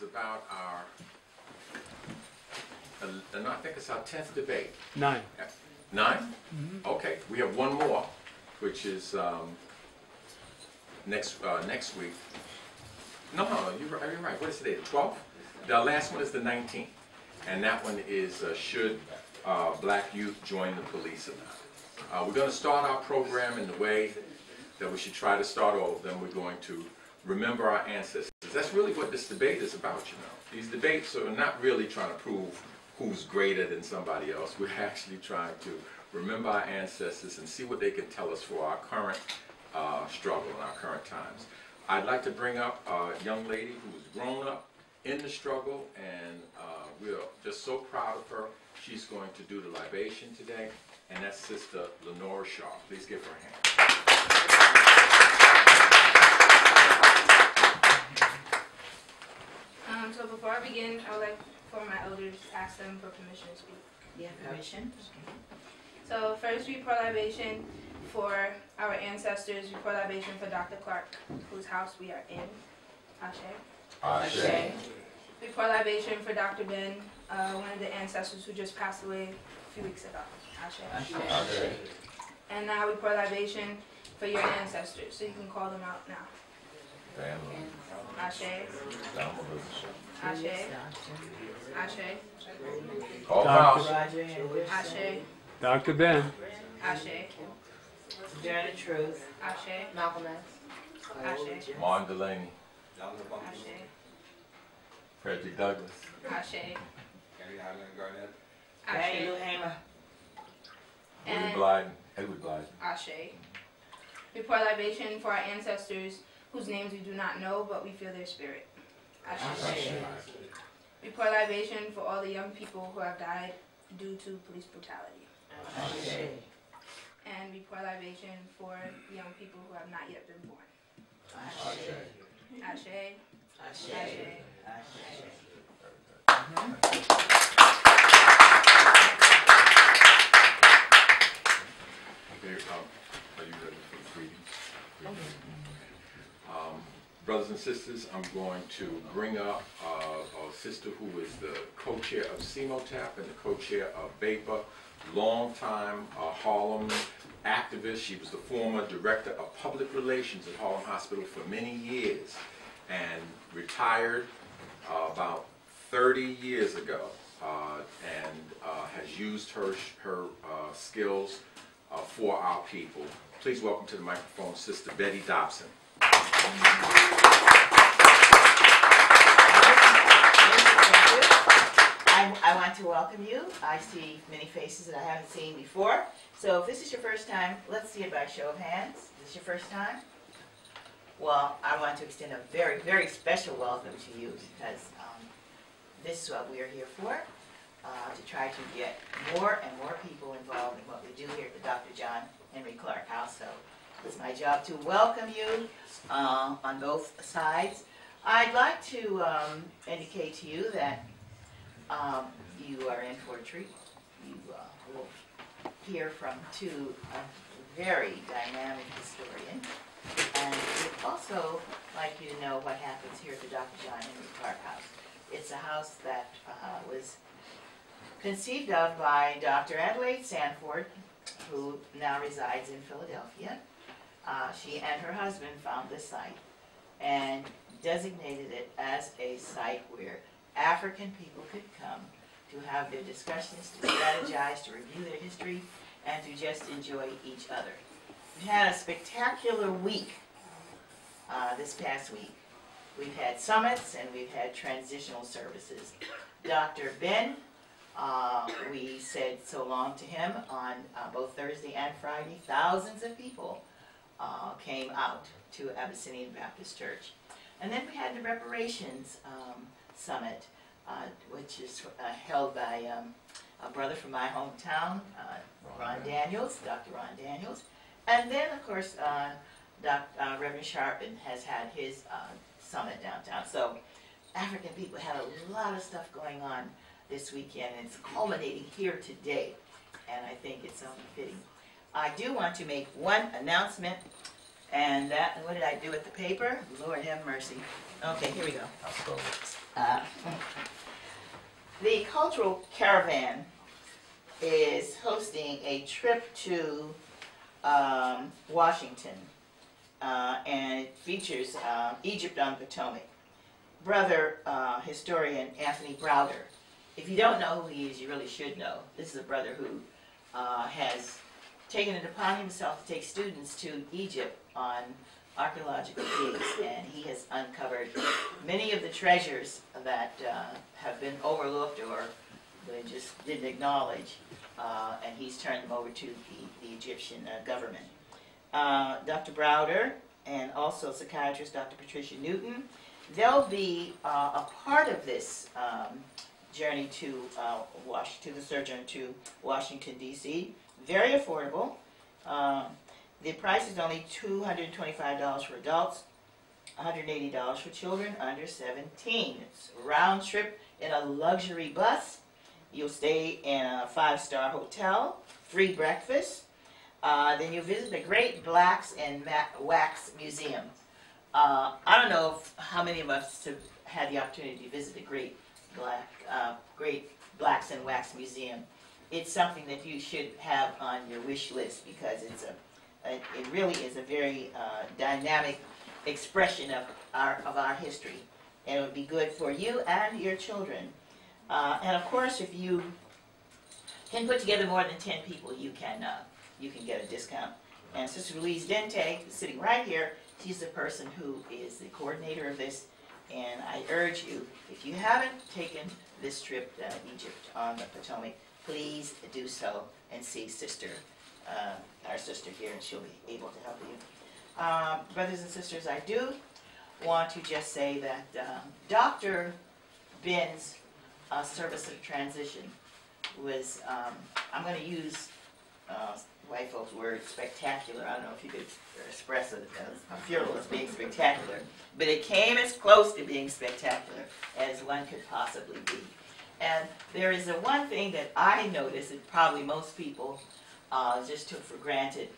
is about our, I think it's our 10th debate. 9. 9? Mm-hmm. Okay, we have one more, which is next week. No, you're right. What is today? The 12th? The last one is the 19th. And that one is should black youth join the police or not? We're going to start our program in the way that we should try to start all of them. We're going to remember our ancestors. That's really what this debate is about, you know. These debates are not really trying to prove who's greater than somebody else. We're actually trying to remember our ancestors and see what they can tell us for our current struggle and our current times. I'd like to bring up a young lady who's grown up in the struggle, and we're just so proud of her. She's going to do the libation today, and that's Sister Lenora Shaw. Please give her a hand. So before I begin, I would like for my elders to ask them for permission to speak. You have permission? So first we pour libation for our ancestors. We pour libation for Dr. Clarke, whose house we are in. Ashe. Ashe. We pour libation for Dr. Ben, one of the ancestors who just passed away a few weeks ago. Ashe. Ashe. And now we pour libation for your ancestors, so you can call them out now. Ashe. Ashe. Ashe. Ashe. Dr. Ben. Ashe. Journey Truth. Ashe. Malcolm X. Ashe. Martin Delaney. Ashe. Frederick Douglass. Ashe. Ashe. Ashe. William Edward Blyden. Ashe. We pour libation for our ancestors whose names we do not know, but we feel their spirit. Ashe. We pour libation for all the young people who have died due to police brutality. Ashe. And we pour libation for the young people who have not yet been born. Ashe. Ashe. Ashe. Ashe. Okay, are you ready for the greetings? Brothers and sisters, I'm going to bring up a sister who is the co-chair of CEMOTAP and the co-chair of BAPA, longtime Harlem activist. She was the former director of public relations at Harlem Hospital for many years and retired about 30 years ago and has used her skills for our people. Please welcome to the microphone Sister Betty Dobson. I want to welcome you. I see many faces that I haven't seen before. So if this is your first time, let's see it by show of hands. Is this your first time? Well, I want to extend a very, very special welcome to you because this is what we are here for, to try to get more and more people involved in what we do here at the Dr. John Henry Clarke House. So it's my job to welcome you on both sides. I'd like to indicate to you that you are in for a treat. You will hear from two very dynamic historians. And we'd also like you to know what happens here at the Dr. John Henry Clarke House. It's a house that was conceived of by Dr. Adelaide Sanford, who now resides in Philadelphia. She and her husband found this site and designated it as a site where African people could come to have their discussions, to strategize, to review their history, and to just enjoy each other. We had a spectacular week this past week. We've had summits and we've had transitional services. Dr. Ben, we said so long to him on both Thursday and Friday. Thousands of people came out to Abyssinian Baptist Church. And then we had the reparations summit, which is held by a brother from my hometown, Ron Daniels, Dr. Ron Daniels. And then, of course, Reverend Sharpen has had his summit downtown. So African people had a lot of stuff going on this weekend, and it's culminating here today. And I think it's only fitting. I do want to make one announcement. And that, what did I do with the paper? Lord have mercy. Okay, here we go. The Cultural Caravan is hosting a trip to Washington, and it features Egypt on the Potomac. Brother historian Anthony Browder. If you don't know who he is, you really should know. This is a brother who has taken it upon himself to take students to Egypt on archaeological digs, and he has uncovered many of the treasures that have been overlooked or they just didn't acknowledge, and he's turned them over to the Egyptian government. Dr. Browder and also psychiatrist Dr. Patricia Newton, they'll be a part of this journey to the sojourn to Washington, D.C. Very affordable. The price is only $225 for adults, $180 for children under 17. It's a round trip in a luxury bus. You'll stay in a 5-star hotel, free breakfast. Then you'll visit the Great Blacks and Wax Museum. I don't know how many of us have had the opportunity to visit the Great Blacks and Wax Museum. It's something that you should have on your wish list because it really is a very dynamic expression of our history, and it would be good for you and your children. And of course, if you can put together more than 10 people, you can get a discount. And Sister Louise Dente is sitting right here. She's the person who is the coordinator of this, and I urge you, if you haven't taken this trip to Egypt on the Potomac, please do so and see our sister here, and she'll be able to help you. Brothers and sisters, I do want to just say that Dr. Ben's service of transition was, I'm going to use white folks' word, spectacular. I don't know if you could express a funeral as being spectacular, but it came as close to being spectacular as one could possibly be. And there is one thing that I noticed that probably most people just took for granted.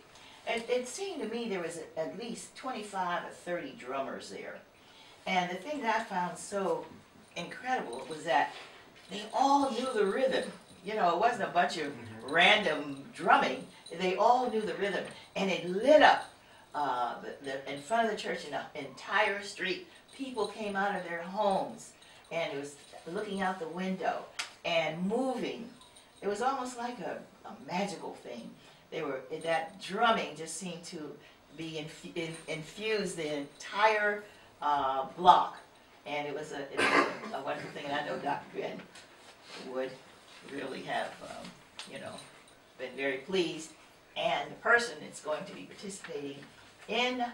And it seemed to me there was at least 25 or 30 drummers there. And the thing that I found so incredible was that they all knew the rhythm. You know, it wasn't a bunch of random drumming. They all knew the rhythm. And it lit up in front of the church in the entire street. People came out of their homes, and it was looking out the window and moving. It was almost like a magical thing. That drumming just seemed to be infused the entire block, and it was a wonderful thing. And I know Dr. Ben would really have, been very pleased. And the person that's going to be participating in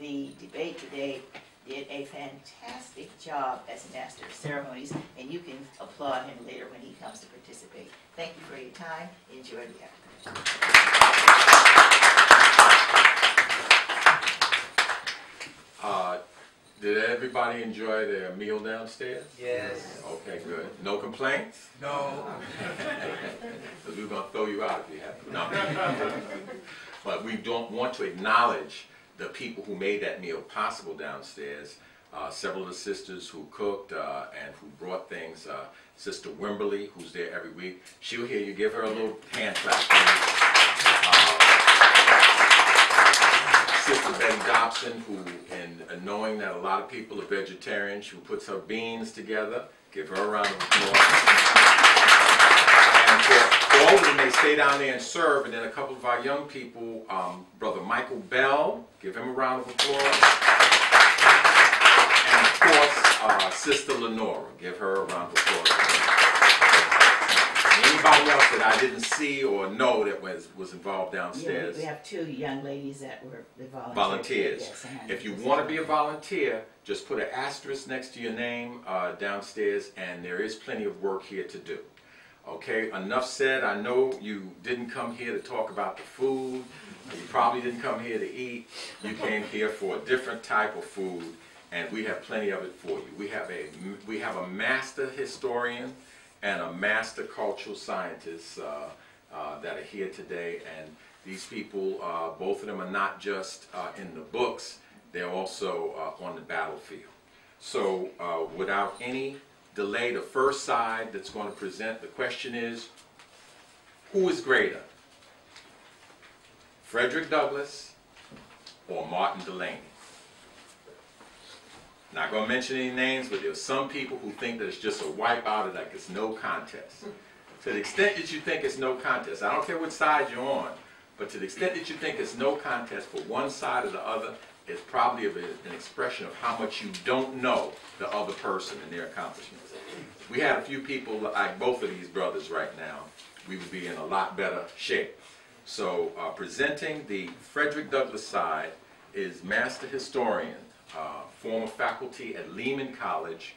the debate today did a fantastic job as a master of ceremonies, and you can applaud him later when he comes to participate. Thank you for your time. Enjoy the afternoon. Did everybody enjoy their meal downstairs? Yes. Okay, good. No complaints? No. Because we're going to throw you out if you have to. No. But we don't want to acknowledge the people who made that meal possible downstairs. Several of the sisters who cooked and who brought things. Sister Wimberly, who's there every week. She'll hear you. Give her a little hand clap, please. Sister Betty Dobson, who, in knowing that a lot of people are vegetarians, who puts her beans together. Give her a round of applause. And for all of them, they stay down there and serve. And then a couple of our young people, Brother Michael Bell, give him a round of applause. And of course, Sister Lenora, give her a round of applause. Anybody else that I didn't see or know that was involved downstairs? Yeah, we have two young ladies that were the volunteers. Yes, if you want to be a volunteer, just put an asterisk next to your name downstairs, and there is plenty of work here to do. Okay, enough said. I know you didn't come here to talk about the food. You probably didn't come here to eat. You came here for a different type of food, and we have plenty of it for you. We have a master historian and a master cultural scientist that are here today, and These people, both of them are not just in the books, they're also on the battlefield. So without any delay, the first side that's going to present the question is, who is greater? Frederick Douglass or Martin Delaney? Not going to mention any names, but there's some people who think that it's just a wipeout and like it's no contest. To the extent that you think it's no contest, I don't care which side you're on, but to the extent that you think it's no contest for one side or the other, it's probably an expression of how much you don't know the other person and their accomplishments. If we had a few people like both of these brothers right now, we would be in a lot better shape. So presenting the Frederick Douglass side is Master Historian, former faculty at Lehman College,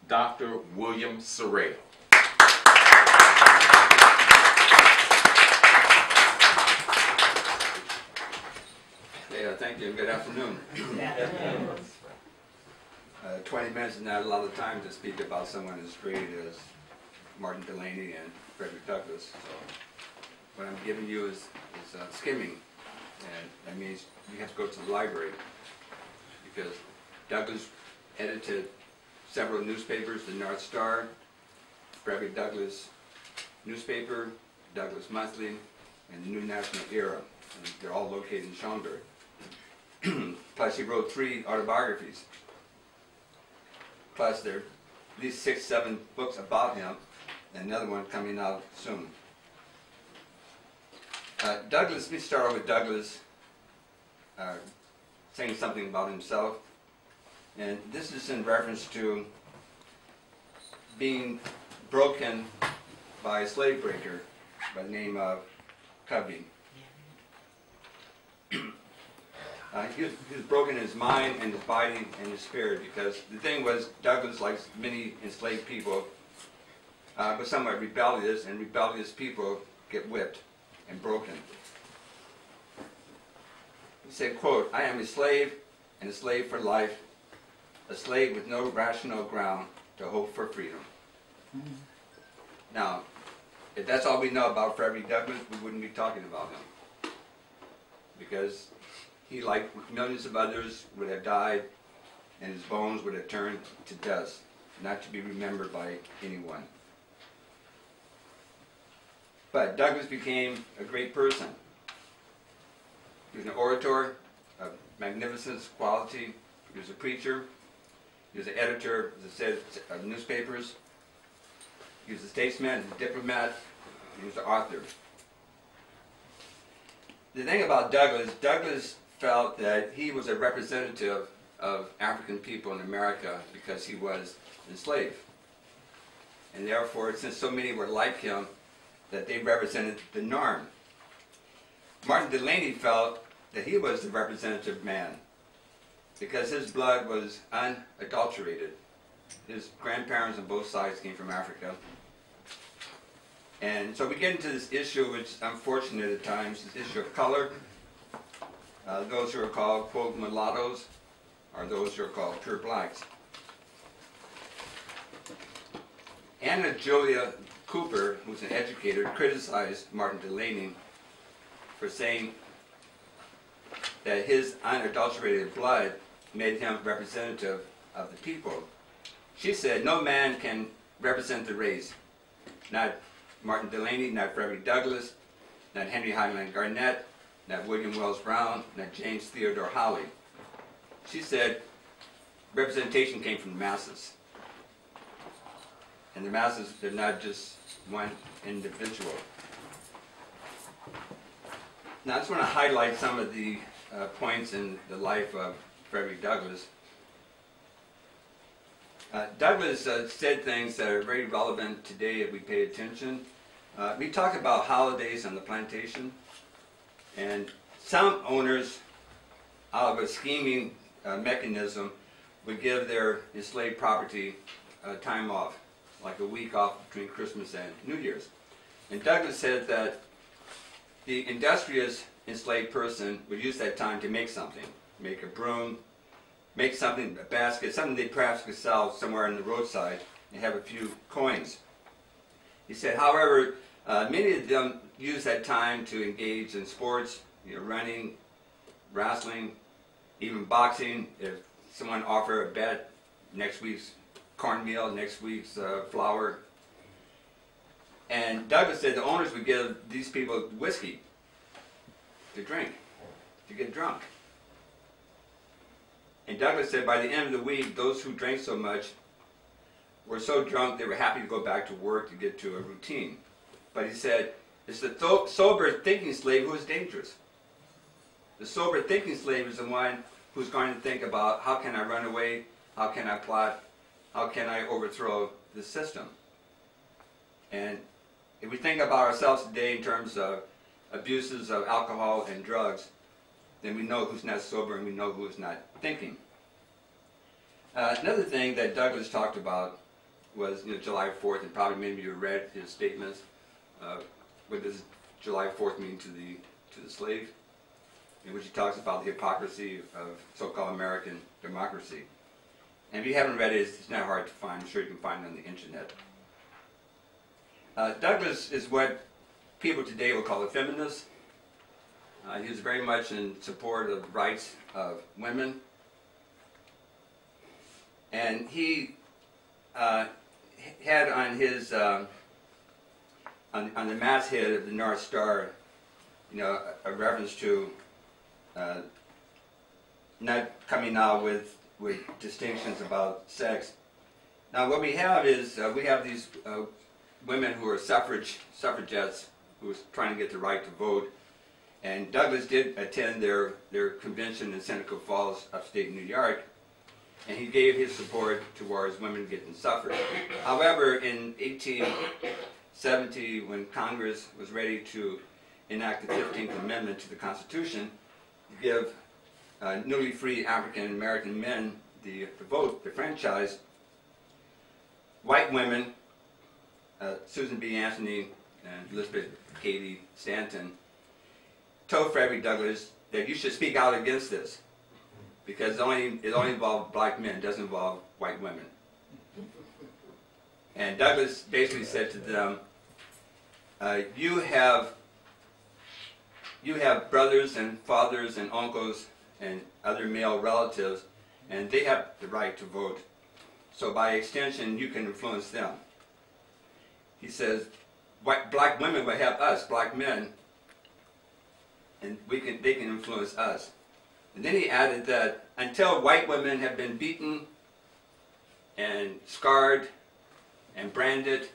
Dr. William Seraille. Yeah, thank you and good afternoon. 20 minutes is not a lot of time to speak about someone as great as Martin Delaney and Frederick Douglass. So what I'm giving you is skimming, and that means you have to go to the library, because Douglass edited several newspapers, the North Star, Frederick Douglass newspaper, Douglass Monthly, and the New National Era. And they're all located in Schaumburg. Plus he wrote 3 autobiographies. Plus there are at least 6, 7 books about him, and another one coming out soon. Douglass, let me start off with Douglass saying something about himself. And this is in reference to being broken by a slave breaker by the name of Covey. He was broken in his mind and his body and his spirit, because the thing was, Douglass, like many enslaved people, was somewhat rebellious, and rebellious people get whipped and broken. He said, quote, "I am a slave, and a slave for life, a slave with no rational ground to hope for freedom." Mm-hmm. Now, if that's all we know about Frederick Douglass, we wouldn't be talking about him, because he, like millions of others, would have died, and his bones would have turned to dust, not to be remembered by anyone. But Douglass became a great person. He was an orator of magnificent quality. He was a preacher. He was an editor, as I said, of newspapers. He was a statesman, a diplomat. He was an author. The thing about Douglass, Douglass felt that he was a representative of African people in America because he was enslaved. And therefore, since so many were like him, that they represented the norm. Martin Delaney felt that he was the representative man because his blood was unadulterated. His grandparents on both sides came from Africa. And so we get into this issue, which is unfortunate at times, this issue of color. Those who are called, quote, mulattoes, are those who are called pure blacks. Anna Julia Cooper, who's an educator, criticized Martin Delaney for saying that his unadulterated blood made him representative of the people. She said, "No man can represent the race. Not Martin Delaney, not Frederick Douglass, not Henry Highland Garnett, not William Wells Brown, not James Theodore Holly." She said representation came from the masses. And the masses, they're not just one individual. Now I just want to highlight some of the points in the life of Frederick Douglass. Douglass said things that are very relevant today if we pay attention. We talk about holidays on the plantation, and some owners, out of a scheming mechanism, would give their enslaved property time off, like a week off between Christmas and New Year's. And Douglass said that the industrious enslaved person would use that time to make something, make a broom, make something, a basket, something they perhaps could sell somewhere on the roadside and have a few coins. He said, however, Many of them use that time to engage in sports, running, wrestling, even boxing. If someone offer a bet, next week's cornmeal, next week's flour. And Douglas said the owners would give these people whiskey to drink, to get drunk. And Douglas said by the end of the week, those who drank so much were so drunk they were happy to go back to work to get to a routine. But he said, it's the sober thinking slave who is dangerous. The sober thinking slave is the one who's going to think about how can I run away, how can I plot, how can I overthrow the system. And if we think about ourselves today in terms of abuses of alcohol and drugs, then we know who's not sober and we know who's not thinking. Another thing that Douglas talked about was July 4th, and probably many of you read his statements. What does July 4th mean to the slave? In which he talks about the hypocrisy of so-called American democracy. And if you haven't read it, it's not hard to find. I'm sure you can find it on the internet. Douglas is what people today will call a feminist. He was very much in support of the rights of women. And he had on his on the masthead of the North Star, a reference to not coming out with distinctions about sex. Now, what we have is we have these women who are suffragettes who are trying to get the right to vote. And Douglas did attend their convention in Seneca Falls, upstate New York, and he gave his support towards women getting suffrage. However, in 1870, when Congress was ready to enact the 15th Amendment to the Constitution, to give newly free African American men the vote, the franchise, white women, Susan B. Anthony and Elizabeth Cady Stanton, told Frederick Douglass that you should speak out against this because it only involves black men, it doesn't involve white women. And Douglass basically said to them, you have brothers and fathers and uncles and other male relatives, and they have the right to vote. So by extension, you can influence them. He says, black women will help us, black men, and they can influence us. And then he added that until white women have been beaten and scarred and branded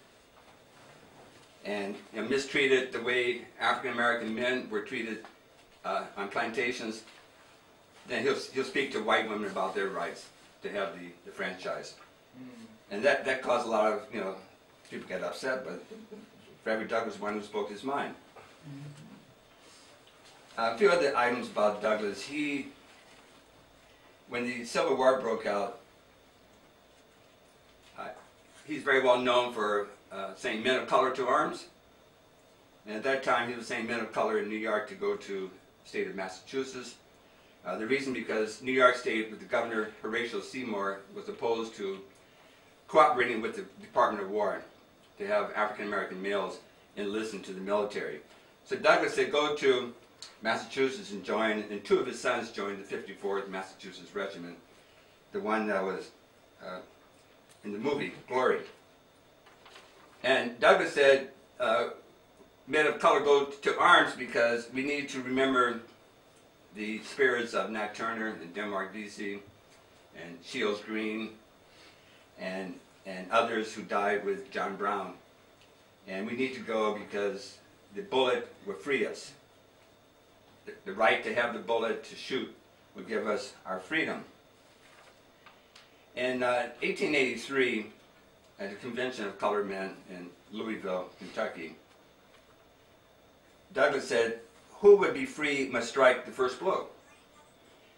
and mistreated the way African American men were treated on plantations, then he'll speak to white women about their rights to have the franchise. And that caused a lot of people get upset, but Frederick Douglass was one who spoke his mind. A few other items about Douglass. When the Civil War broke out, he's very well known for saying men of color to arms. And at that time, he was saying men of color in New York to go to the state of Massachusetts. The reason because New York State, with the governor Horatio Seymour, was opposed to cooperating with the Department of War to have African American males enlist into the military. So Douglass said, go to Massachusetts and join, and two of his sons joined the 54th Massachusetts Regiment, the one that was in the movie, Glory. And Douglass said, men of color go to arms because we need to remember the spirits of Nat Turner and Denmark Vesey and Shields Green and others who died with John Brown. And we need to go because the bullet will free us. The right to have the bullet to shoot will give us our freedom. In 1883, at the Convention of Colored Men in Louisville, Kentucky, Douglass said, who would be free must strike the first blow.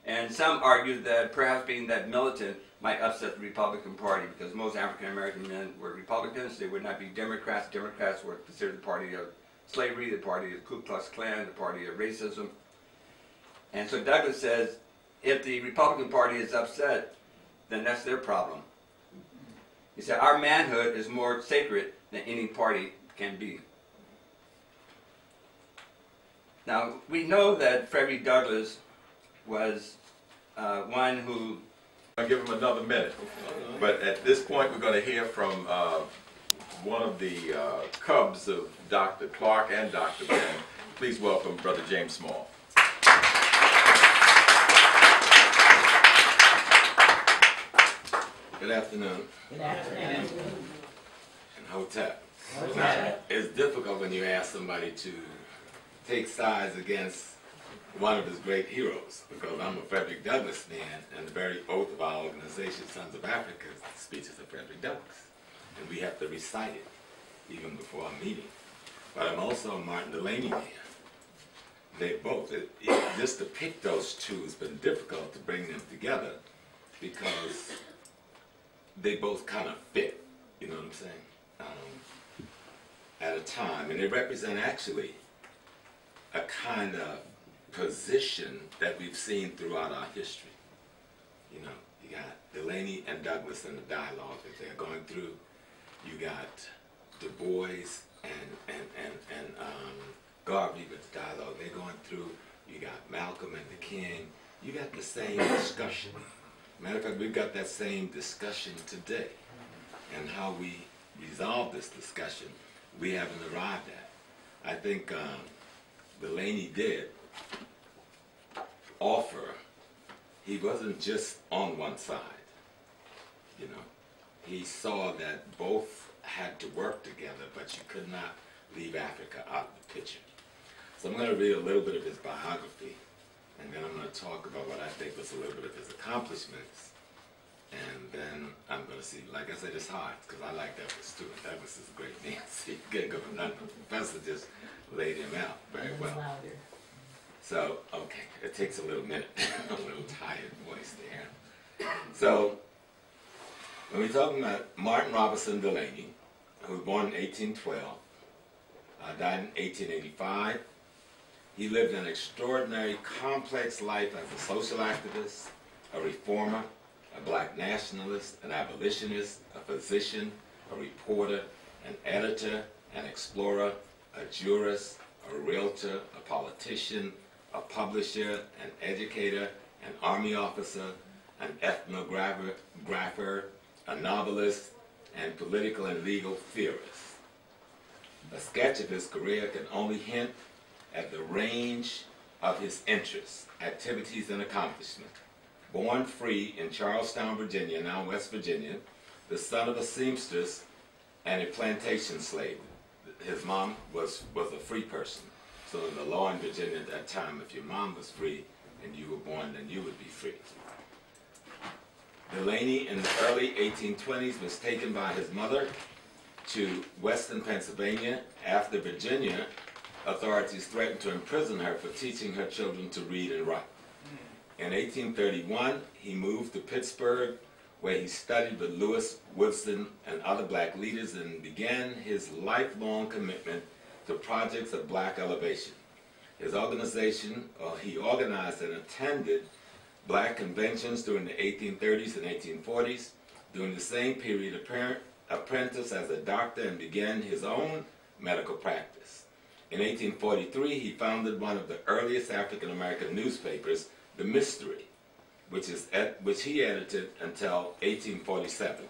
And some argued that perhaps being that militant might upset the Republican Party because most African American men were Republicans. They would not be Democrats. Democrats were considered the party of slavery, the party of Ku Klux Klan, the party of racism. And so Douglass says, if the Republican Party is upset, then that's their problem. He said, our manhood is more sacred than any party can be. Now, we know that Frederick Douglass was one who... I'll give him another minute. But at this point, we're going to hear from one of the cubs of Dr. Clarke and Dr. Ben. Please welcome Brother James Small. Good afternoon. Good afternoon. And Hotep. Now, it's difficult when you ask somebody to take sides against one of his great heroes, because I'm a Frederick Douglass man, and the very oath of our organization, Sons of Africa, is the speeches of Frederick Douglass. And we have to recite it even before our meeting. But I'm also a Martin Delaney man. They both, just to pick those two has been difficult to bring them together, because they both kind of fit, you know what I'm saying, at a time. And they represent actually a kind of position that we've seen throughout our history. You know, you got Delaney and Douglass in the dialogue that they're going through. You got Du Bois and Garvey with the dialogue they're going through. You got Malcolm and the King. You got the same discussion. Matter of fact, we've got that same discussion today. And how we resolve this discussion, we haven't arrived at. I think Delaney did offer, he wasn't just on one side, you know. He saw that both had to work together, but you could not leave Africa out of the picture. So I'm going to read a little bit of his biography, and then I'm going to talk about what I think was a little bit of his accomplishments. And then I'm going to see, like I said, it's hard, because I like Douglass too. Douglass is a great man, so you can't go for nothing. The professor just laid him out very well. So, okay, it takes a little minute. A little tired voice there. So, when we're talking about Martin Robertson Delaney, who was born in 1812, died in 1885, he lived an extraordinary, complex life as a social activist, a reformer, a black nationalist, an abolitionist, a physician, a reporter, an editor, an explorer, a jurist, a realtor, a politician, a publisher, an educator, an army officer, an ethnographer, a novelist, and political and legal theorist. A sketch of his career can only hint at the range of his interests, activities, and accomplishments. Born free in Charlestown, Virginia, now West Virginia, the son of a seamstress and a plantation slave. His mom was a free person. So in the law in Virginia at that time, if your mom was free and you were born, then you would be free. Delaney in the early 1820s was taken by his mother to Western Pennsylvania after Virginia authorities threatened to imprison her for teaching her children to read and write. In 1831, he moved to Pittsburgh, where he studied with Lewis, Woodson, and other black leaders and began his lifelong commitment to projects of black elevation. His organization, he organized and attended black conventions during the 1830s and 1840s. During the same period, apprenticed as a doctor and began his own medical practice. In 1843, he founded one of the earliest African-American newspapers, The Mystery, which he edited until 1847.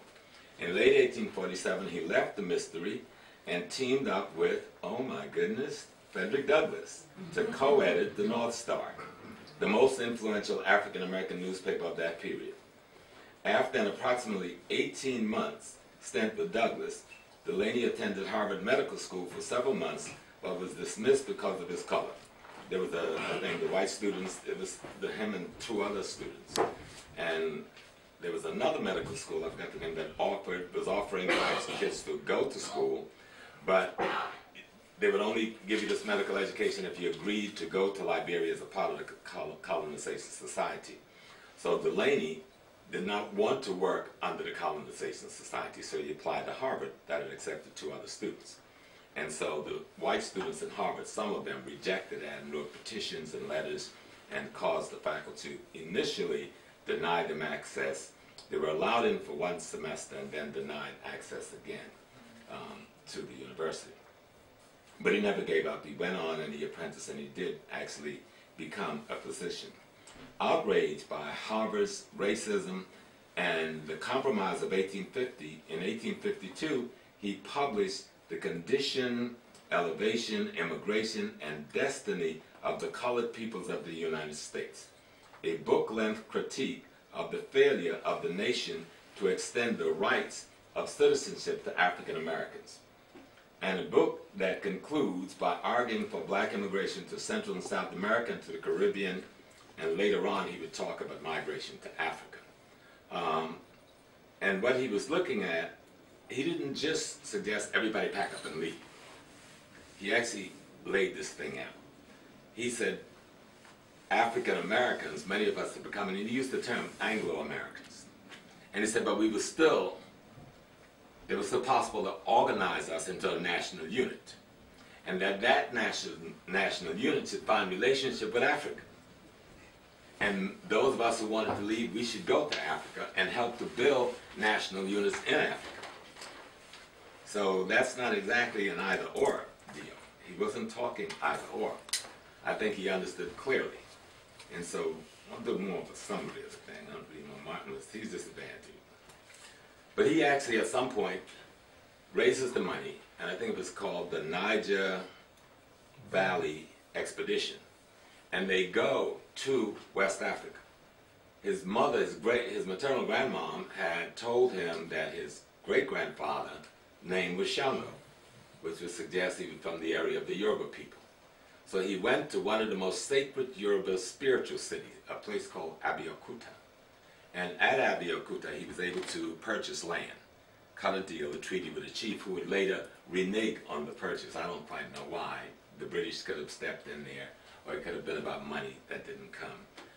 In late 1847, he left The Mystery and teamed up with, oh my goodness, Frederick Douglass to co-edit the North Star, the most influential African-American newspaper of that period. After an approximately 18 months stint with Douglass, Delaney attended Harvard Medical School for several months, but was dismissed because of his color. There was I think the white students, it was him and two other students. And there was another medical school, I forgot the name, that was offering white kids to go to school, but they would only give you this medical education if you agreed to go to Liberia as a part of the colonization society. So Delaney did not want to work under the colonization society, so he applied to Harvard, that had accepted two other students. And so the white students in Harvard, some of them rejected that and wrote petitions and letters and caused the faculty initially deny them access. They were allowed in for one semester and then denied access again to the university. But he never gave up. He went on and he apprenticed, and he did actually become a physician. Outraged by Harvard's racism and the Compromise of 1850, in 1852, he published The Condition, Elevation, Immigration, and Destiny of the Colored Peoples of the United States, a book-length critique of the failure of the nation to extend the rights of citizenship to African Americans, and a book that concludes by arguing for black immigration to Central and South America and to the Caribbean, and later on he would talk about migration to Africa. And what he was looking at, he didn't just suggest everybody pack up and leave. He actually laid this thing out. He said, African Americans, many of us are becoming, and he used the term Anglo-Americans. And he said, but it was still possible to organize us into a national unit. And that national unit should find relationship with Africa. And those of us who wanted to leave, we should go to Africa and help to build national units in Africa. So that's not exactly an either-or deal. He wasn't talking either-or. I think he understood clearly. And so I'll do more of a summary of the thing. I don't read more Martin Luther. He's just a bad dude. But he actually, at some point, raises the money, and I think it was called the Niger Valley Expedition. And they go to West Africa. His mother, his maternal grandmom, had told him that his great-grandfather's name was Shango, which would suggest he was from the area of the Yoruba people. So he went to one of the most sacred Yoruba spiritual cities, a place called Abeokuta. And at Abeokuta, he was able to purchase land, cut a deal, a treaty with a chief who would later renege on the purchase. I don't quite know why. The British could have stepped in there, or it could have been about money that didn't come,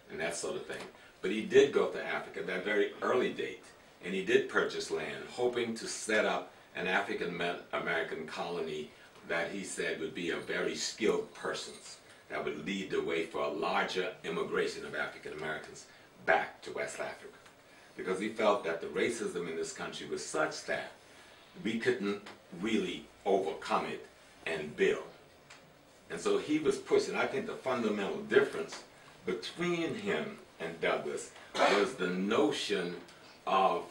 and that sort of thing. But he did go to Africa at that very early date, and he did purchase land, hoping to set up an African-American colony that he said would be of very skilled persons that would lead the way for a larger immigration of African-Americans back to West Africa. Because he felt that the racism in this country was such that we couldn't really overcome it and build. And so he was pushing. I think the fundamental difference between him and Douglass was the notion of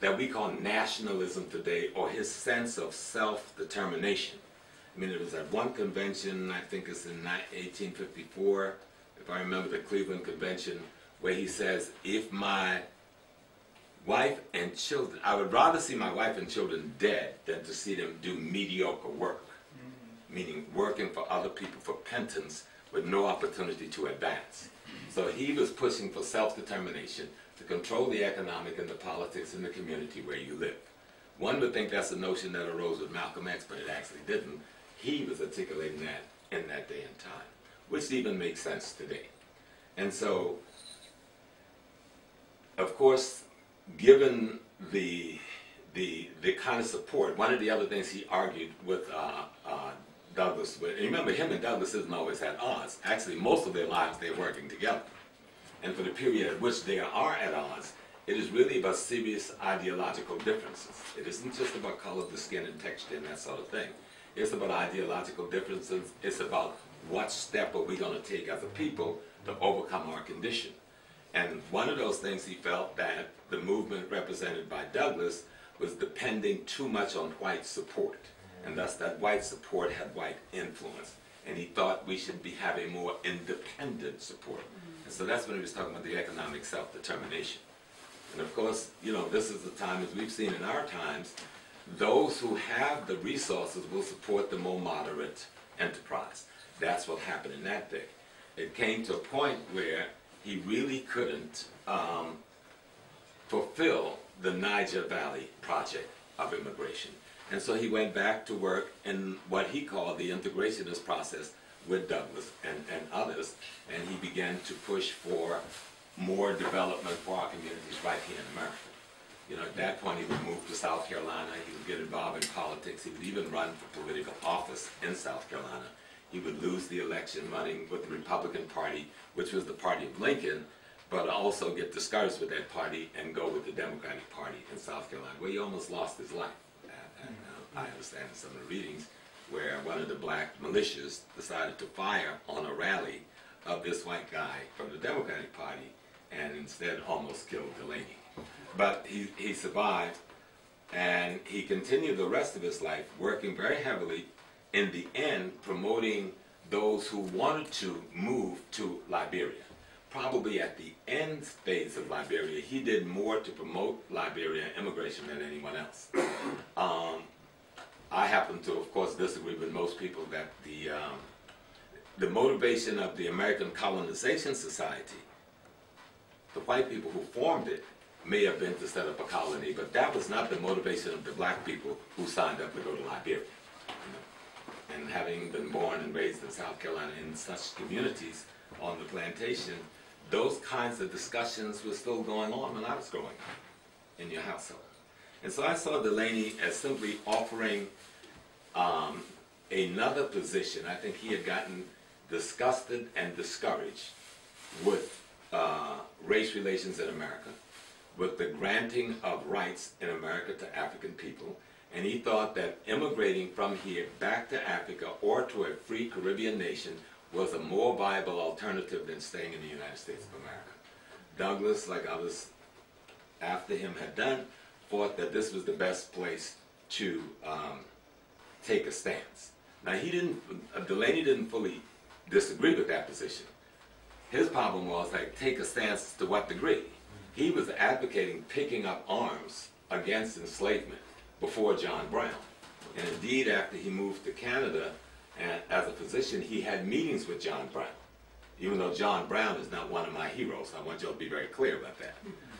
that we call nationalism today, or his sense of self-determination. I mean, it was at one convention, I think it's in 1854, if I remember the Cleveland Convention, where he says, if my wife and children, I would rather see my wife and children dead than to see them do mediocre work, meaning working for other people for pittance with no opportunity to advance. So he was pushing for self-determination to control the economic and the politics in the community where you live. One would think that's a notion that arose with Malcolm X, but it actually didn't. He was articulating that in that day and time, which even makes sense today. And so, of course, given the kind of support, one of the other things he argued with Douglass, and remember, him and Douglass isn't always at odds. Actually, most of their lives they're working together. And for the period at which they are at odds, it is really about serious ideological differences. It isn't just about color of the skin and texture and that sort of thing. It's about ideological differences. It's about what step are we going to take as a people to overcome our condition. And one of those things he felt that the movement represented by Douglass was depending too much on white support. And thus that white support had white influence. And he thought we should be having more independent support. And so that's when he was talking about the economic self-determination. And of course, you know, this is the time, as we've seen in our times, those who have the resources will support the more moderate enterprise. That's what happened in that day. It came to a point where he really couldn't fulfill the Niger Valley project of immigration. And so he went back to work in what he called the integrationist process with Douglass and others, and he began to push for more development for our communities right here in America. You know, at that point he would move to South Carolina, he would get involved in politics, he would even run for political office in South Carolina. He would lose the election running with the Republican Party, which was the party of Lincoln, but also get discouraged with that party and go with the Democratic Party in South Carolina, where he almost lost his life. I understand in some of the readings where one of the black militias decided to fire on a rally of this white guy from the Democratic Party and instead almost killed Delaney. But he survived, and he continued the rest of his life working very heavily, in the end promoting those who wanted to move to Liberia. Probably at the end phase of Liberia, he did more to promote Liberia immigration than anyone else. I happen to, of course, disagree with most people that the motivation of the American Colonization Society, the white people who formed it, may have been to set up a colony, but that was not the motivation of the black people who signed up to go to Liberia. And having been born and raised in South Carolina in such communities on the plantation, those kinds of discussions were still going on when I was growing up in your household. And so I saw Delaney as simply offering another position. I think he had gotten disgusted and discouraged with race relations in America, with the granting of rights in America to African people, and he thought that immigrating from here back to Africa or to a free Caribbean nation was a more viable alternative than staying in the United States of America. Douglass, like others after him had done, thought that this was the best place to take a stance. Now Delaney didn't fully disagree with that position. His problem was, like, take a stance to what degree? He was advocating picking up arms against enslavement before John Brown. And indeed, after he moved to Canada, and as a physician, he had meetings with John Brown. Even though John Brown is not one of my heroes, I want you all to be very clear about that.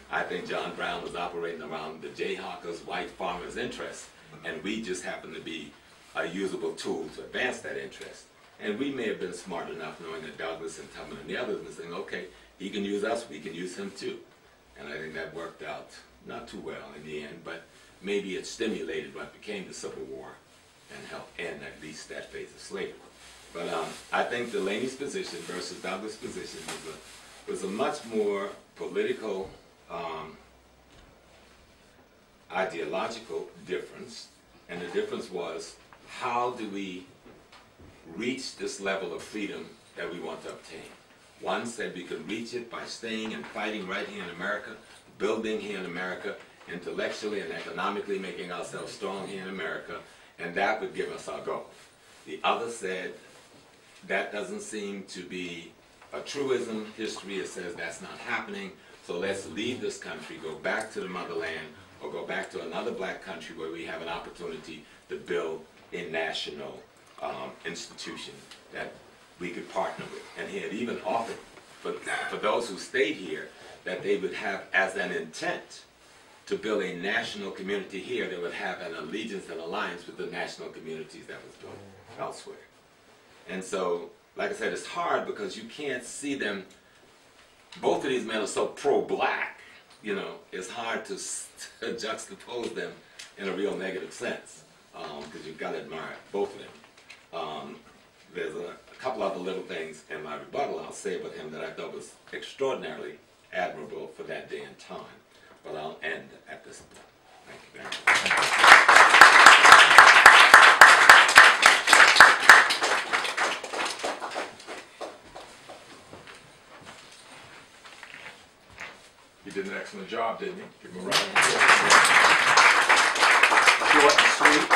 I think John Brown was operating around the Jayhawkers, white farmers' interests, and we just happened to be a usable tool to advance that interest. And we may have been smart enough, knowing that Douglass and Tubman and the others, and saying, okay, he can use us, we can use him too. And I think that worked out not too well in the end, but maybe it stimulated what became the Civil War and helped end at least that phase of slavery. But I think Delaney's position versus Douglass' position was a much more political, ideological difference. And the difference was, how do we reach this level of freedom that we want to obtain? One said we could reach it by staying and fighting right here in America, building here in America, intellectually and economically making ourselves strong here in America, and that would give us our goal. The other said that doesn't seem to be a truism. History says that's not happening, so let's leave this country, go back to the motherland, or go back to another black country where we have an opportunity to build a national institution that we could partner with. And he had even offered for those who stayed here that they would have as an intent to build a national community here that would have an allegiance and alliance with the national communities that was built elsewhere. And so, like I said, it's hard because you can't see them. Both of these men are so pro-black, you know, it's hard to juxtapose them in a real negative sense, because you've got to admire both of them. There's a couple other little things in my rebuttal I'll say about him that I thought was extraordinarily admirable for that day and time, but I'll end at this point. Thank you very much. He did an excellent job, didn't he? Give him a round of applause. Short and sweet.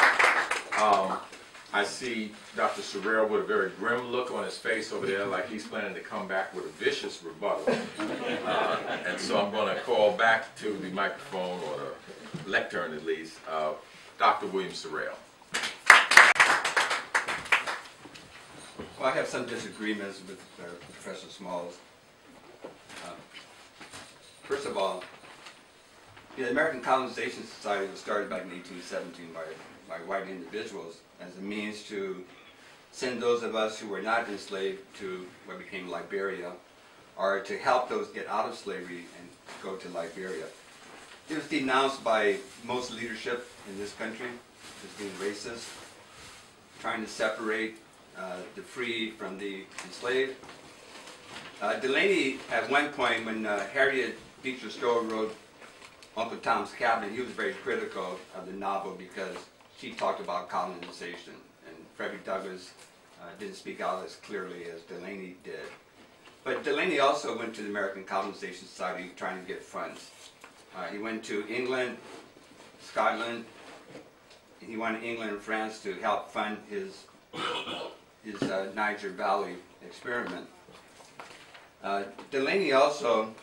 I see Dr. Seraille with a very grim look on his face over there, like he's planning to come back with a vicious rebuttal. And so I'm going to call back to the microphone, or the lectern at least, Dr. William Seraille. Well, I have some disagreements with Professor Smalls. First of all, the American Colonization Society was started back in 1817 by white individuals as a means to send those of us who were not enslaved to what became Liberia, or to help those get out of slavery and go to Liberia. It was denounced by most leadership in this country as being racist, trying to separate the free from the enslaved. Delaney, at one point, when Harriet Beecher Stowe wrote Uncle Tom's Cabin, he was very critical of the novel because she talked about colonization and Frederick Douglass didn't speak out as clearly as Delaney did. But Delaney also went to the American Colonization Society trying to get funds. He went to England, Scotland. He went to England and France to help fund his Niger Valley experiment. Delaney also,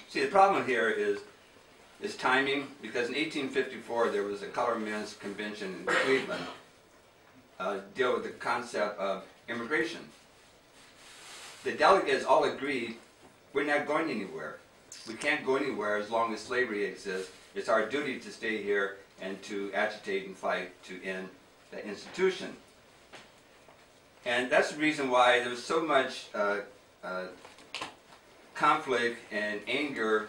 see, the problem here is timing, because in 1854 there was a Color Men's Convention in Cleveland deal with the concept of immigration. The delegates all agreed, we're not going anywhere. We can't go anywhere as long as slavery exists. It's our duty to stay here and to agitate and fight to end that institution. And that's the reason why there was so much conflict and anger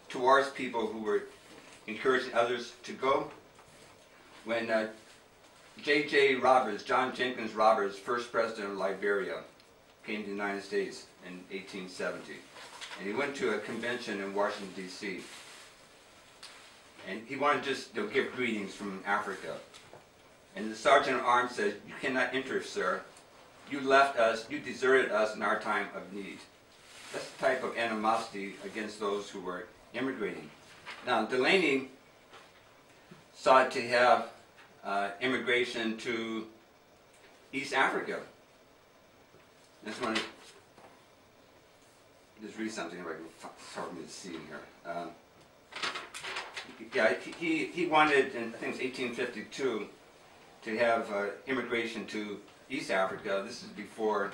towards people who were encouraging others to go. When J.J. Roberts, John Jenkins Roberts, first president of Liberia, came to the United States in 1870. And he went to a convention in Washington, D.C. And he wanted just to give greetings from Africa. And the sergeant at arms said, "You cannot enter, sir. You left us, you deserted us in our time of need." That's the type of animosity against those who were immigrating. Now, Delaney sought to have immigration to East Africa. I just want to just read something if I can start me to see in here. Yeah, he wanted, in I think it's 1852, to have immigration to East Africa. This is before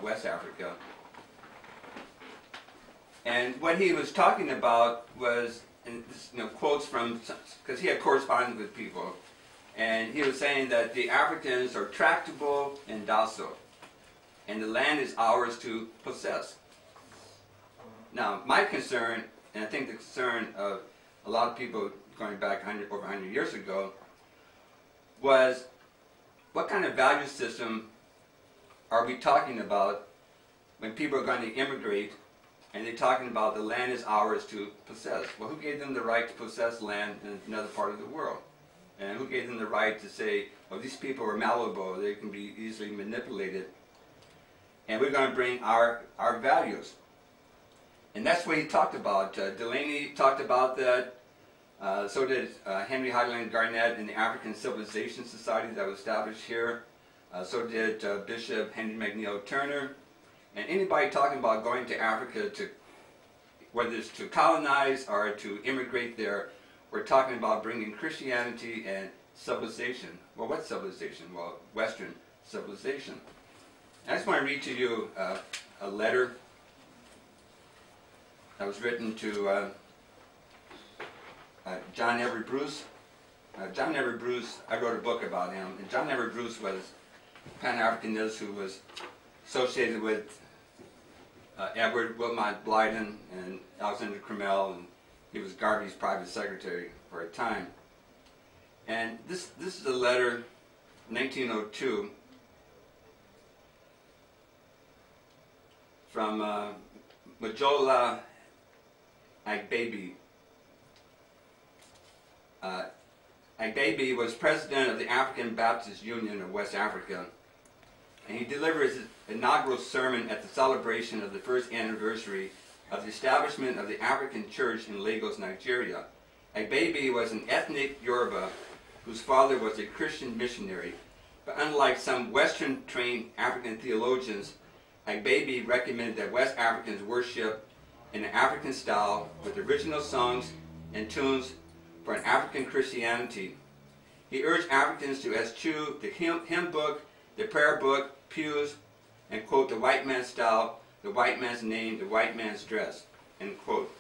West Africa. And what he was talking about was, and this, quotes from, because he had correspondence with people, and he was saying that the Africans are tractable and docile, and the land is ours to possess. Now, my concern, and I think the concern of a lot of people going back over 100 years ago, was what kind of value system are we talking about when people are going to immigrate and they're talking about the land is ours to possess? Well, who gave them the right to possess land in another part of the world? And who gave them the right to say, well, these people are malleable, they can be easily manipulated, and we're going to bring our values. And that's what he talked about. Delaney talked about that. So did Henry Highland Garnett in the African Civilization Society that was established here. So did Bishop Henry McNeil Turner. And anybody talking about going to Africa, to whether it's to colonize or to immigrate there, we're talking about bringing Christianity and civilization. Well, what civilization? Well, Western civilization. And I just want to read to you a letter that was written to John Everett Bruce. John Everett Bruce, I wrote a book about him, and John Everett Bruce was a Pan-Africanist who was associated with Edward Wilmot Blyden and Alexander Crummell, and he was Garvey's private secretary for a time. And this is a letter, 1902, from Majola Agbabi. Agbabi was president of the African Baptist Union of West Africa, and he delivered his inaugural sermon at the celebration of the first anniversary of the establishment of the African Church in Lagos, Nigeria. Agbabi was an ethnic Yoruba whose father was a Christian missionary, but unlike some Western-trained African theologians, Agbabi recommended that West Africans worship in an African style with original songs and tunes for an African Christianity. He urged Africans to eschew the hymn book, the prayer book, pews, and quote, the white man's style, the white man's name, the white man's dress, end quote.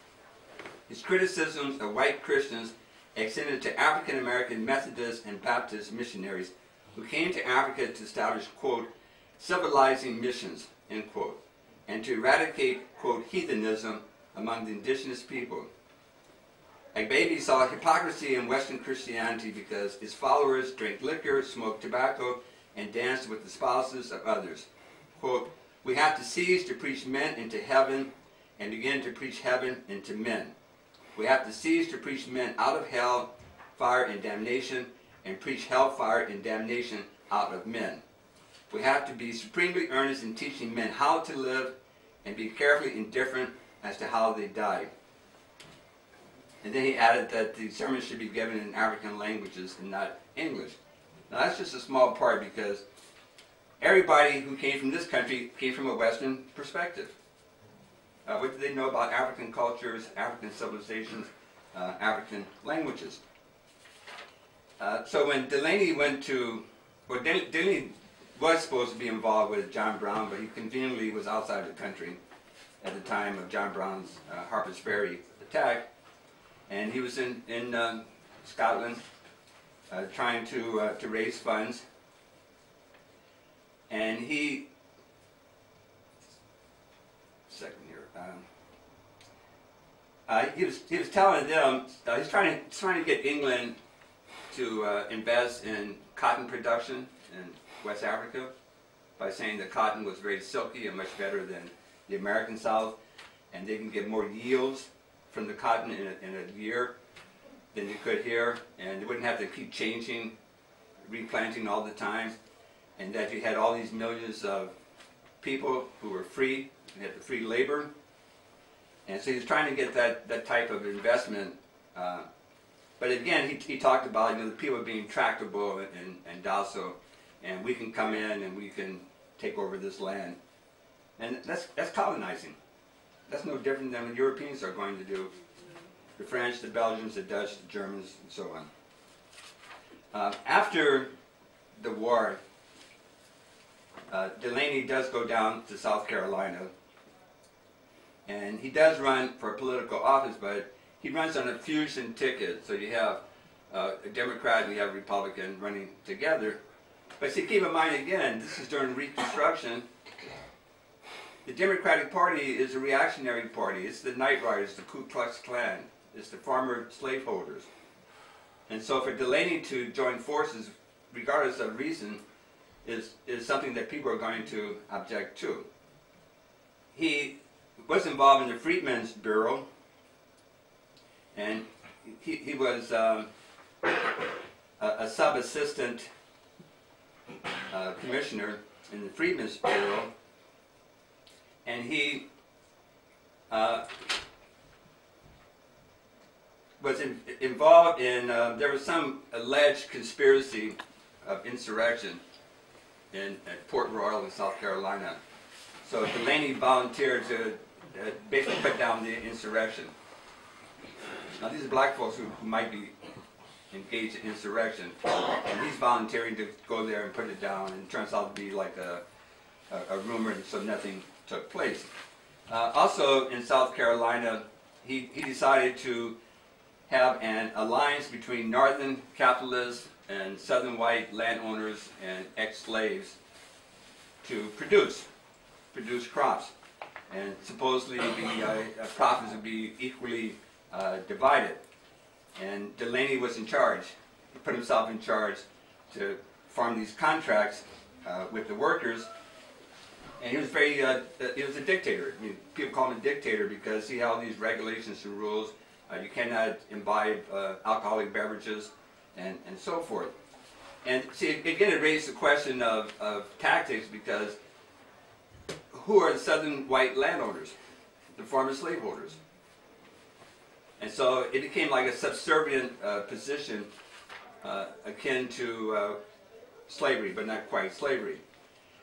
His criticisms of white Christians extended to African American Methodist and Baptist missionaries who came to Africa to establish, quote, civilizing missions, end quote, and to eradicate, quote, heathenism among the indigenous people. Agbabi saw hypocrisy in Western Christianity because its followers drank liquor, smoked tobacco, and danced with the spouses of others. Quote, we have to cease to preach men into heaven and begin to preach heaven into men. We have to cease to preach men out of hell, fire, and damnation, and preach hellfire and damnation out of men. We have to be supremely earnest in teaching men how to live and be carefully indifferent as to how they die. And then he added that the sermon should be given in African languages and not English. Now that's just a small part because everybody who came from this country came from a Western perspective. What did they know about African cultures, African civilizations, African languages? So when Delaney went to, well, Delaney was supposed to be involved with John Brown, but he conveniently was outside the country at the time of John Brown's Harper's Ferry attack. And he was in Scotland trying to raise funds. And he, he was telling them, he's trying to get England to invest in cotton production in West Africa by saying that cotton was very silky and much better than the American South, and they can get more yields from the cotton in a year than you could here, and they wouldn't have to keep changing, replanting all the time, and that you had all these millions of people who were free, and had the free labor, and so he's trying to get that type of investment. But again, he talked about, you know, the people being tractable and docile, and we can come in and we can take over this land, and that's colonizing. That's no different than what Europeans are going to do. The French, the Belgians, the Dutch, the Germans, and so on. After the war, Delaney does go down to South Carolina, and he does run for political office, but he runs on a fusion ticket. So you have a Democrat and you have a Republican running together. But see, keep in mind again, this is during Reconstruction. The Democratic Party is a reactionary party. It's the Night Riders, the Ku Klux Klan. It's the farmer slaveholders. And so for Delaney to join forces, regardless of reason, is something that people are going to object to. He was involved in the Freedmen's Bureau, and he was a sub-assistant commissioner in the Freedmen's Bureau, and he was involved in, there was some alleged conspiracy of insurrection at Port Royal in South Carolina. So Delaney volunteered to basically put down the insurrection. Now these are black folks who might be engaged in insurrection, and he's volunteering to go there and put it down, and it turns out to be like a rumor, so nothing took place. Also in South Carolina, he decided to have an alliance between northern capitalists and southern white landowners and ex-slaves to produce crops, and supposedly the profits would be equally divided. And Delaney was in charge. He put himself in charge to form these contracts with the workers, and he was very, he was a dictator. I mean, people call him a dictator because he had all these regulations and rules. You cannot imbibe alcoholic beverages and so forth. And see, again, it raised the question of tactics, because who are the southern white landowners? The former slaveholders. And so it became like a subservient position akin to slavery, but not quite slavery.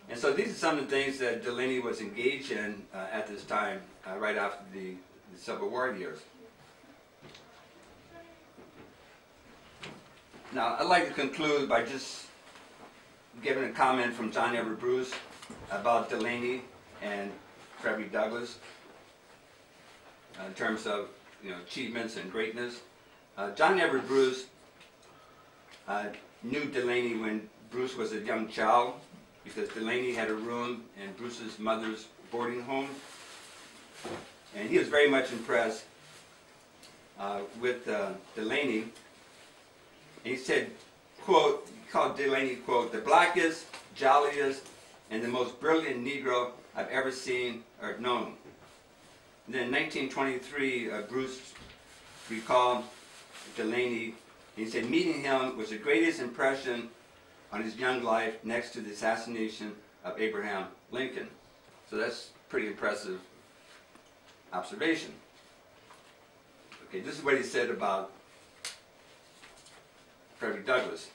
And so these are some of the things that Delaney was engaged in at this time, right after the Civil War years. Now, I'd like to conclude by just giving a comment from John Edward Bruce about Delaney and Frederick Douglass in terms of, you know, achievements and greatness. John Edward Bruce knew Delaney when Bruce was a young child, because Delaney had a room in Bruce's mother's boarding home, and he was very much impressed with Delaney. And he said, quote, he called Delaney, quote, the blackest, jolliest, and the most brilliant Negro I've ever seen or known. And then in 1923, Bruce recalled Delaney. He said, meeting him was the greatest impression on his young life next to the assassination of Abraham Lincoln. So that's pretty impressive observation. Okay, this is what he said about Frederick Douglass.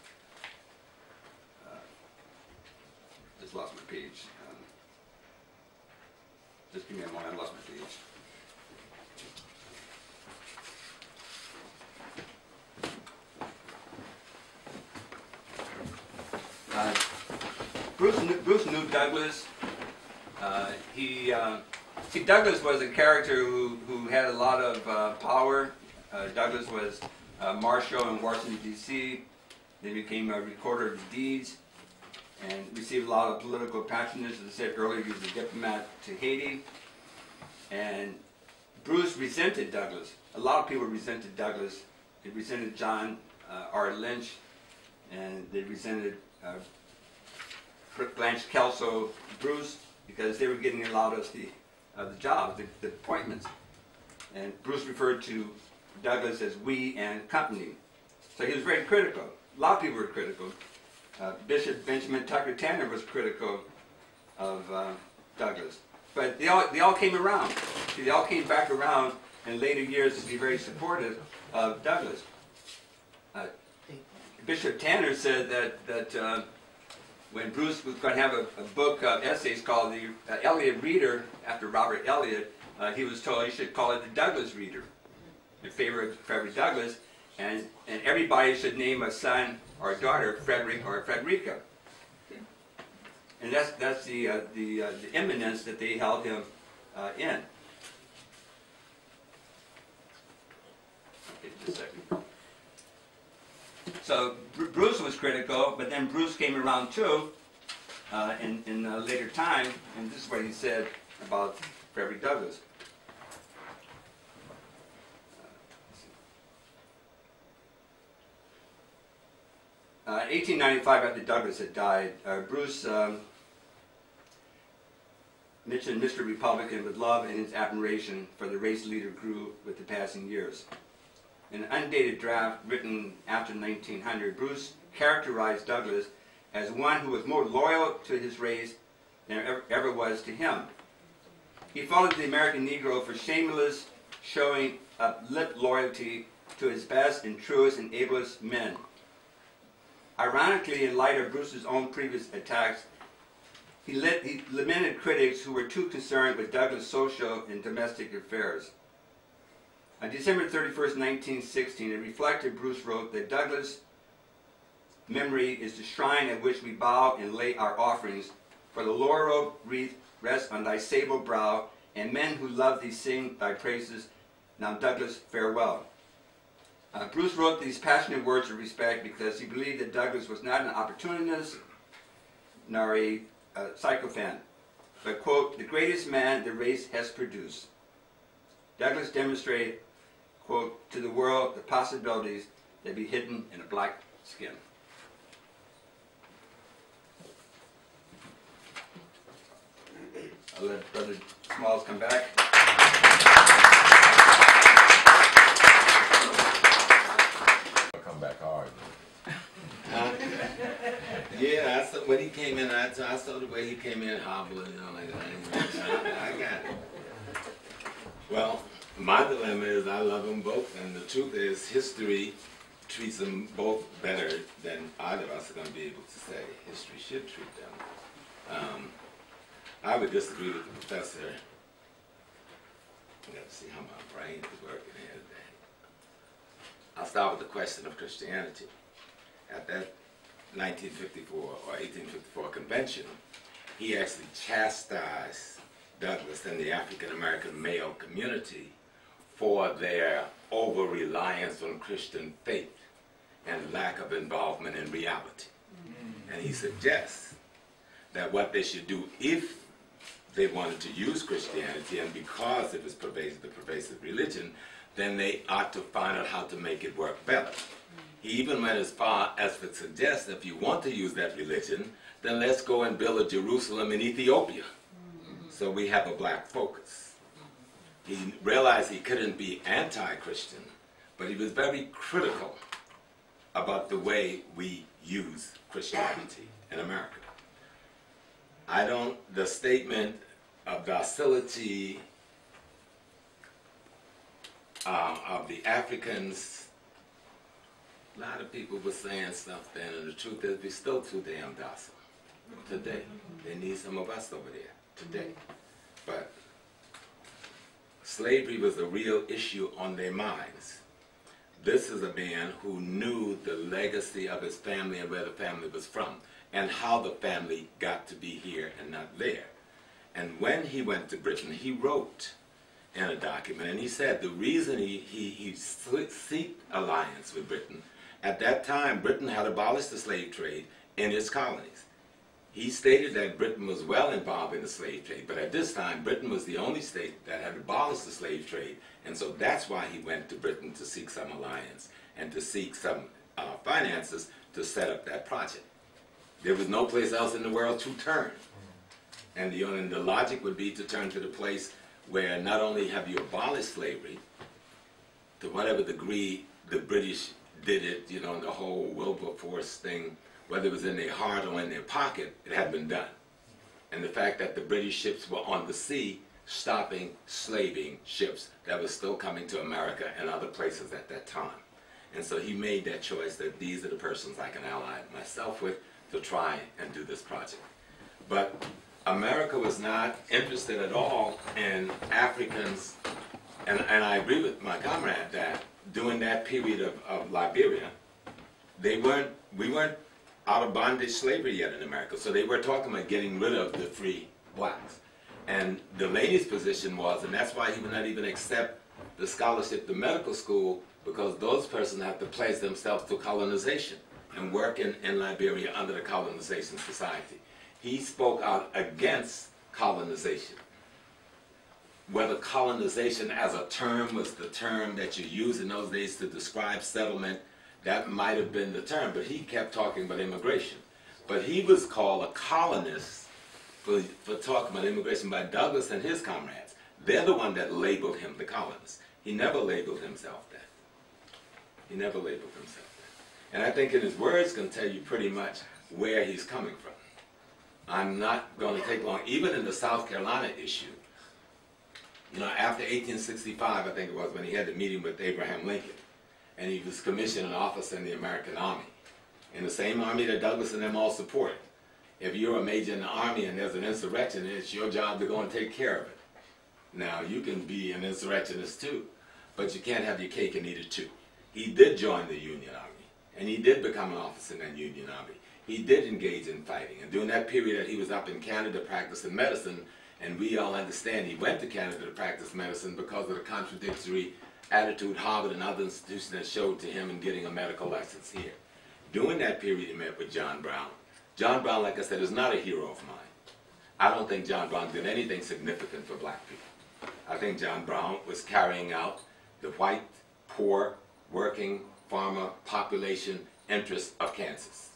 Just lost my page. Just give me a moment, I lost my page. Bruce knew Douglass. See, Douglass was a character who had a lot of power. Douglass was marshal in Washington, D.C. Then became a recorder of deeds and received a lot of political patronage. As I said earlier, he was a diplomat to Haiti. And Bruce resented Douglass. A lot of people resented Douglass. They resented John R. Lynch, and they resented Blanche Kelso Bruce because they were getting a lot of the jobs, the appointments. And Bruce referred to Douglass as we and company. So he was very critical. A lot of people were critical. Bishop Benjamin Tucker Tanner was critical of Douglass. But they all came around. See, they all came back around in later years to be very supportive of Douglass. Bishop Tanner said that when Bruce was going to have a book of essays called the Eliot Reader, after Robert Eliot, he was told he should call it the Douglass Reader, in favor of Frederick Douglass, and everybody should name a son or a daughter Frederick or Frederica. And that's the eminence that they held him in. Okay, just a second. So Bruce was critical, but then Bruce came around too in a later time, and this is what he said about Frederick Douglass. 1895, after Douglass had died, Bruce mentioned Mr. Republican with love, and his admiration for the race leader grew with the passing years. In an undated draft written after 1900, Bruce characterized Douglass as one who was more loyal to his race than ever was to him. He followed the American Negro for shameless showing of lip loyalty to his best and truest and ablest men. Ironically, in light of Bruce's own previous attacks, he lamented critics who were too concerned with Douglass' social and domestic affairs. On December 31st, 1916, in Reflected, Bruce wrote that Douglass' memory is the shrine at which we bow and lay our offerings, for the laurel wreath rests on thy sable brow, and men who love thee sing thy praises. Now Douglass, farewell. Bruce wrote these passionate words of respect because he believed that Douglass was not an opportunist nor a sycophant, but, quote, the greatest man the race has produced. Douglass demonstrated, quote, to the world the possibilities that be hidden in a black skin. I'll let Brother Smalls come back. Come back hard. Yeah, when he came in, I saw the way he came in hobbling, you know, like I got it. Well, my dilemma is I love them both, and the truth is history treats them both better than either of us are going to be able to say. History should treat them. I would disagree with the professor. I got to see how my brain is working here today. I'll start with the question of Christianity. At that 1954 or 1854 convention, he actually chastised Douglass and the African-American male community for their over-reliance on Christian faith and lack of involvement in reality. And he suggests that what they should do if they wanted to use Christianity, and because it was the pervasive religion, then they ought to find out how to make it work better. He even went as far as to suggest if you want to use that religion, then let's go and build a Jerusalem in Ethiopia. So we have a black focus. He realized he couldn't be anti-Christian, but he was very critical about the way we use Christianity in America. The statement of docility of the Africans, a lot of people were saying stuff then, and the truth is we're still too damn docile today. They need some of us over there today. But slavery was a real issue on their minds. This is a man who knew the legacy of his family and where the family was from, and how the family got to be here and not there. And when he went to Britain, he wrote in a document, and he said the reason he sought alliance with Britain, at that time Britain had abolished the slave trade in its colonies. He stated that Britain was well involved in the slave trade, but at this time Britain was the only state that had abolished the slave trade, and so that's why he went to Britain to seek some alliance and to seek some finances to set up that project. There was no place else in the world to turn. And the logic would be to turn to the place where not only have you abolished slavery, to whatever degree the British did it, you know, in the whole Wilberforce thing, whether it was in their heart or in their pocket, it had been done. And the fact that the British ships were on the sea, stopping slaving ships that were still coming to America and other places at that time. And so he made that choice that these are the persons I can ally myself with to try and do this project. But America was not interested at all in Africans, and I agree with my comrade that during that period of Liberia, we weren't out of bondage slavery yet in America, so they were talking about getting rid of the free blacks. And Delaney's position was, and that's why he would not even accept the scholarship to medical school, because those persons have to pledge themselves to colonization and work in Liberia under the colonization society. He spoke out against colonization. Whether colonization as a term was the term that you used in those days to describe settlement, that might have been the term, but he kept talking about immigration. But he was called a colonist for talking about immigration by Douglas and his comrades. They're the one that labeled him the colonist. He never labeled himself that. He never labeled himself that. And I think in his words can tell you pretty much where he's coming from. I'm not going to take long, even in the South Carolina issue, you know, after 1865, I think it was, when he had the meeting with Abraham Lincoln, and he was commissioned an officer in the American Army, in the same army that Douglas and them all support. If you're a major in the Army and there's an insurrection, it's your job to go and take care of it. Now, you can be an insurrectionist too, but you can't have your cake and eat it too. He did join the Union Army, and he did become an officer in that Union Army. He did engage in fighting, and during that period that he was up in Canada practicing medicine, and we all understand he went to Canada to practice medicine because of the contradictory attitude Harvard and other institutions had showed to him in getting a medical license here. During that period, he met with John Brown. John Brown, like I said, is not a hero of mine. I don't think John Brown did anything significant for black people. I think John Brown was carrying out the white, poor, working, farmer population interests of Kansas.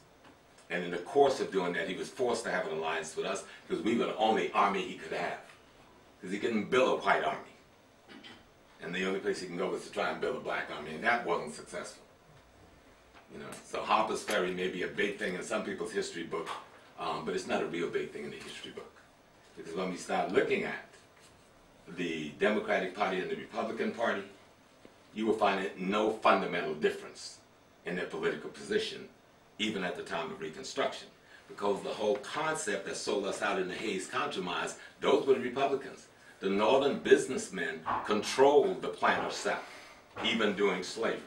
And in the course of doing that, he was forced to have an alliance with us because we were the only army he could have. Because he couldn't build a white army. And the only place he can go was to try and build a black army, and that wasn't successful. You know, so Harper's Ferry may be a big thing in some people's history book, but it's not a real big thing in the history book. Because when we start looking at the Democratic Party and the Republican Party, you will find no fundamental difference in their political position, even at the time of Reconstruction. Because the whole concept that sold us out in the Hayes Compromise, those were the Republicans. The northern businessmen controlled the planter South, even during slavery.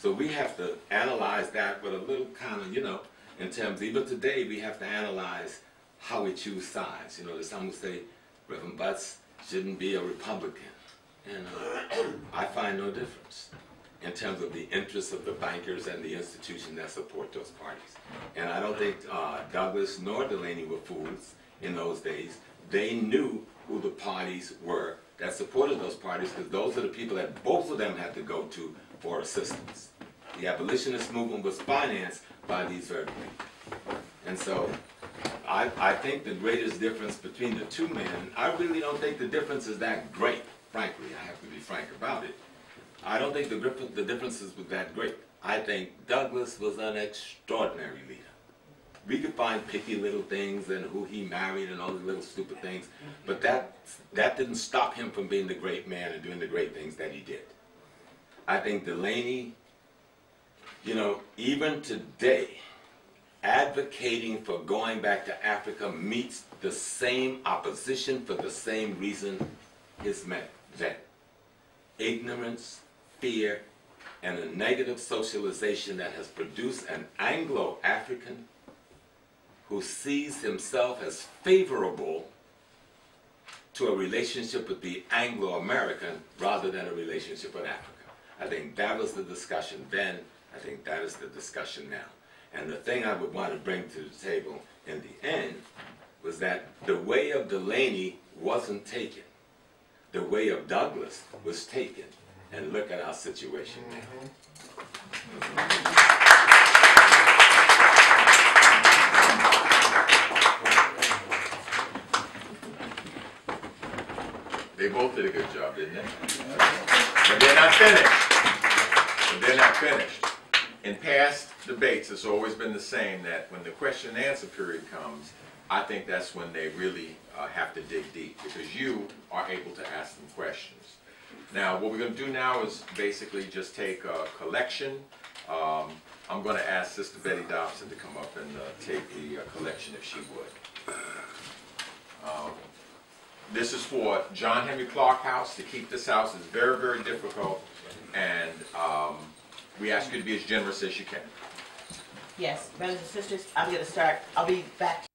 So we have to analyze that with a little kind of, you know, in terms, even today, we have to analyze how we choose sides. You know, there's some who say Reverend Butts shouldn't be a Republican. And I find no difference in terms of the interests of the bankers and the institutions that support those parties. And I don't think Douglas nor Delaney were fools in those days. They knew who the parties were that supported those parties, because those are the people that both of them had to go to for assistance. The abolitionist movement was financed by these very people. And so I think the greatest difference between the two men, I really don't think the difference is that great, frankly. I have to be frank about it. I don't think the differences were that great. I think Douglas was an extraordinary leader. We could find picky little things and who he married and all the little stupid things, but that didn't stop him from being the great man and doing the great things that he did. I think Delaney, you know, even today, advocating for going back to Africa meets the same opposition for the same reason his men then. Ignorance, fear, and a negative socialization that has produced an Anglo-African who sees himself as favorable to a relationship with the Anglo-American rather than a relationship with Africa. I think that was the discussion then. I think that is the discussion now. And the thing I would want to bring to the table in the end was that the way of Delaney wasn't taken. The way of Douglas was taken. And look at our situation now. They both did a good job, didn't they? But they're not finished. But they're not finished. In past debates, it's always been the same, that when the question and answer period comes, I think that's when they really have to dig deep, because you are able to ask them questions. Now, what we're going to do now is basically just take a collection. I'm going to ask Sister Betty Dobson to come up and take the collection if she would. This is for John Henry Clarke House. To keep this house is very, very difficult, and we ask you to be as generous as you can. Yes, brothers and sisters, I'm going to start. I'll be back.